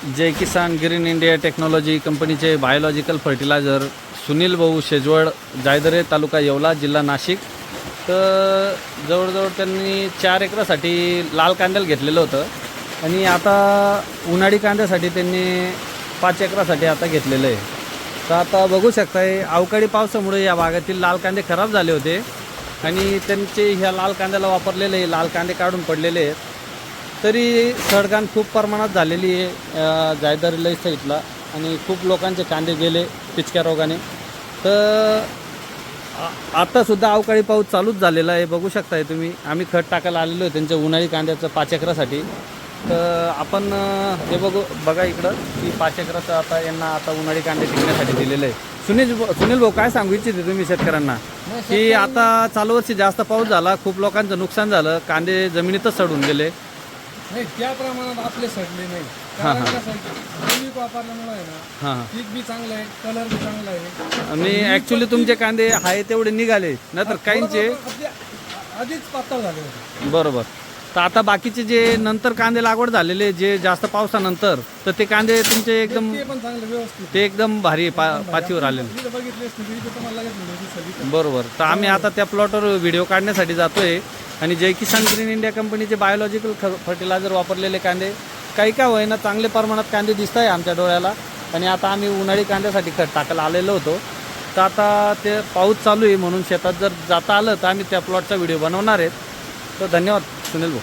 जय किसान green India technology कंपनीचे biological fertiliser Sunil भाऊ शेजवळ जायदरे तालुका येवला जिल्हा नाशिक। तर जवळजवळ त्यांनी 4 एकरासाठी लाल कांद्याला घेतलेलं होतं आणि आता उन्हाळी कांद्यासाठी त्यांनी 5 एकरासाठी आता घेतलेलं आहे। तर आता बघू शकताय अवकाळी पावसामुळे या भागातील लाल कांदे खराब झाले होते आणि त्यांचे ह्या लाल कांद्याला वापरलेले लाल कांदे काढून पडलेले आहेत। तरी सडगाण खूप प्रमाणात झालेली आहे जायदरी साईडला आणि खूप लोकांचे कांदे गेले पिचक्या रोगाने। तर आतासुद्धा अवकाळी पाऊस चालूच झालेला आहे, बघू शकताय तुम्ही। आम्ही खत टाकायला आलेलो आहे त्यांच्या उन्हाळी कांद्याचं 5 एकरासाठी। तर आपण हे बघा इकडं की 5 एकराचं आता यांना आता उन्हाळी कांदे टिकण्यासाठी दिलेलं आहे। सुनील भाऊ काय सांगू इच्छिते तुम्ही शेतकऱ्यांना की आता चालू वर्षी जास्त पाऊस झाला, खूप लोकांचं नुकसान झालं, कांदे जमिनीतच सडून गेले? नाही, त्या प्रमाणात आपले सडले नाही। हां, कारण हां. कसं आहे की जैविक वापरल्यामुळे आहे ना, हां हां पीक बी चांगलं आहे, कलर बी चांगला आहे आणि ॲक्च्युली तुमचे कांदे आहे तेवढे निघाले, नाहीतर काहींचे आपले आधीच पातळ झाले होते। बरोबर। तर आता बाकीचे जे नंतर कांदे लागवड झालेले जे जास्त पावसानंतर, तर ते कांदे तुमचे एकदम ते पण चांगले व्यवस्थित ते एकदम भारी पाचीवर आलेले। इथं बघितले असते तरी इथं तुम्हाला लगेच मिळेल सगळी। बरोबर। तर आम्ही आता त्या प्लॉटवर व्हिडिओ काढण्यासाठी जातोय आणि जय किसान ग्रीन इंडिया कंपनीचे बायोलॉजिकल फर्टिलायझर वापरलेले कांदे काही का होईना चांगले प्रमाणात कांदे दिसत आहे आमच्या डोळ्याला। आणि आता आम्ही उन्हाळी कांद्यासाठी खत टाकायला आलेलो होतो। तर आता ते पाऊस चालू आहे म्हणून शेतात जर जाता आलं तर आम्ही त्या प्लॉटचा व्हिडिओ बनवणार आहेत। तर धन्यवाद सुनील भाऊ।